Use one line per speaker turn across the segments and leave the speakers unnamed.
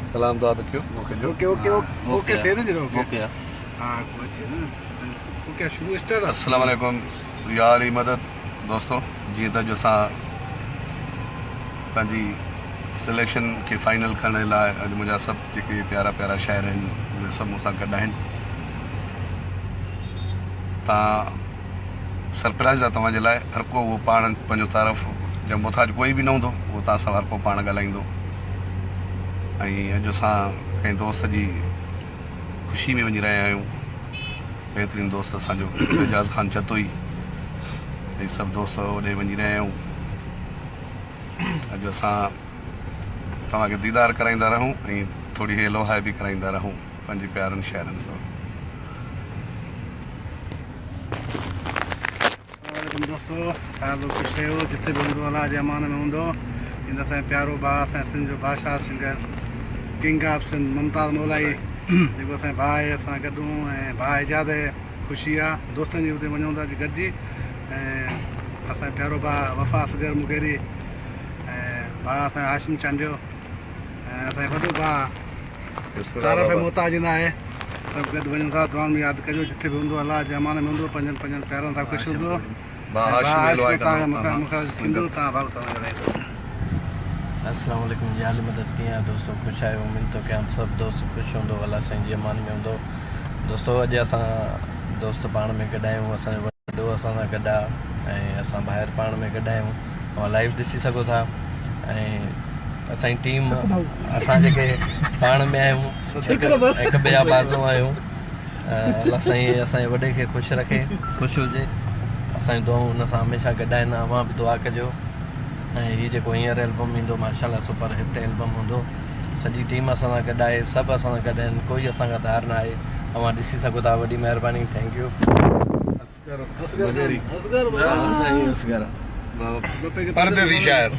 सलाम दुआ तो क्यों
ओके ओके ओके थे ना जरा
ओके
हाँ कुछ ना ओके शुरू स्टार्ट
अस्सलाम वालेकुम यार ई मदद दोस्तों जी तो जो सा पंहिंजी सिलेक्शन के फाइनल करण लाइ अॼु मुंहिंजा सभु जेके प्यारा प्यारा शाइर आहिनि उहे सभु मूंसां गॾु आहिनि तव्हां सरप्राइज़ आहे तव्हांजे लाइ हर को उहो पाण पंहिंजो तारीफ़ जो मुथाज कोई बि न हूंदो उहो तव्हां सां हर को पाण ॻाल्हाईंदो ऐं अॼु असां कंहिं दोस्त जी ख़ुशी में वञी रहिया आहियूं बहितरीनु दोस्त असांजो एजाज़ ख़ान चतोई ऐं सभु दोस्त होॾे वञी रहिया आहियूं अॼु असां तव्हांखे दीदार कराईंदा रहूं ऐं थोरी हेलो हाय बि कराईंदा रहूं पंहिंजे प्यारनि शाइरनि सां
दोस्तों ख़्याल ख़ुशि कयो जिते बि हूंदो अलाह जे अमान में हूंदो इन असांजो प्यारो भाउ असांजे सिंध जो बादशाह singer king of Sindh Mumtaz Molai जेको असांजे भाउ आहे असां गॾु ऐं भाउ एजाज़ ख़ुशी आहे दोस्तनि जी हुते वञूं था गॾिजी ऐं असांजो प्यारो भाउ वफ़ा असगर मुगेरी ऐं भाउ असांजो हाशिम चांडियो ऐं असांजो वॾो भाउ तारफ़ मोहताज न आहे सभु गॾु वञूं था दुआनि में यादि कजो जिते बि हूंदो अलाह जे अमान में हूंदो पंजनि प्यारनि सां ख़ुशि हूंदो
अस्सलाम वालेकुम जी हाली मदद कीअं आहे दोस्तों ख़ुशि आहियो उमेद थो कयां सभु दोस्त ख़ुशि हूंदो अलाह साईं जी अमान में हूंदो दोस्तों अॼु असां दोस्त पाण में गॾु आहियूं असांजो वॾो असां सां गॾु आहे ऐं असां ॿाहिरि पाण में गॾु आहियूं तव्हां लाइव ॾिसी सघो था ऐं असांजी टीम असां जेके पाण में आहियूं हिकु ॿिए जा बाज़ू आहियूं अलाह साईं असांजे वॾे खे ख़ुशि रखे ख़ुशि हुजे असांजी दुआऊं हुन सां हमेशह गॾु आहिनि अव्हां बि दुआ कजो ऐं हीअ जेको हींअर एल्बम ईंदो माशाल्लाह सुपर हिट एल्बम हूंदो सॼी टीम असां सां गॾु आहे सभु असां सां गॾु आहिनि कोई असां खां धार न आहे अव्हां ॾिसी सघो था वॾी महिरबानी थैंक यू
परदेसी शाइर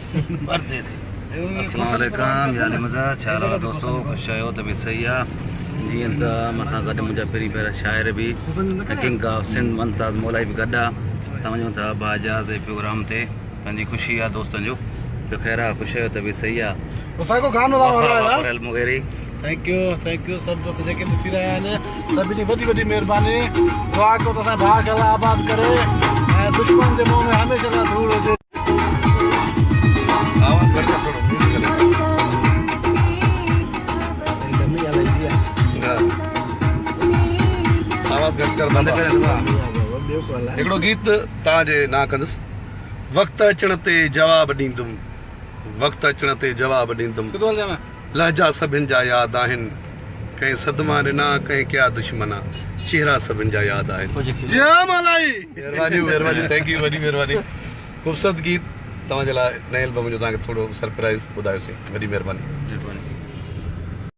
अस्सलाम वालेकुम याली मदद छा हाल आहे दोस्तों ख़ुशि आहियो त बि सही आहे जीअं त मूंसां गॾु मुंहिंजा पहिरीं पहिरियां शाइर बि किंग ऑफ सिंध मुमताज़ मौलाई बि गॾु आहे असां वञूं था भाउ एजाज़ जे प्रोग्राम ते पंहिंजी ख़ुशी आहे दोस्तनि जो त ख़ैर आहे ख़ुशि आहियो त बि सही आहे मुगेरी
थैंक यू सभु दोस्त जेके ॾिसी रहिया आहिनि सभिनी वॾी वॾी महिरबानी दुआ कयो त असांजे भाउ खे अलाह आबाद करे ऐं दुश्मन जे मुंहं में हमेशह लाइ धूड़ हुजे
हिकिड़ो गीत तव्हांजे ना कंदुसि वक़्तु अचण ते जवाबु ॾींदुमि वक़्तु अचण ते जवाबु ॾींदुमि लहजा सभिनि जा यादि आहिनि कंहिं सदमा ॾिना कंहिं कया दुश्मन चेहरा सभिनि जा यादि आहिनि महिरबानी थैंक यू वॾी महिरबानी ख़ूबसूरत गीत तव्हांजे लाइ नए एल्बम जो तव्हांखे थोरो सरप्राइज़ ॿुधायोसीं वॾी महिरबानी